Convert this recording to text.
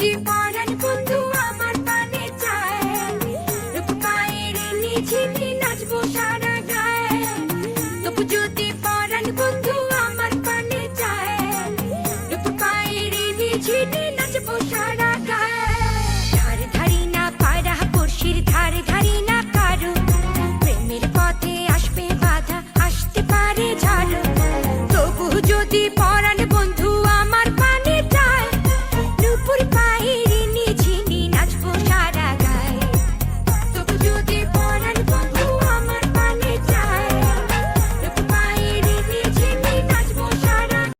যদি পরাণ বন্ধু আমার পানে চায়, রূপ পায়ের নিঝিনি নাচবো সারা গায়ে। তবু যদি পরাণ বন্ধু আমার পানে চায়, রূপ পায়ের নিঝিনি নাচবো সারা গায়ে। ধারে ধারি না পাড়া পড়শির, ধারে ধারি না কারো, প্রেমের পথে আসবে বাধা, আসতে পারে ঝড়। তবু যদি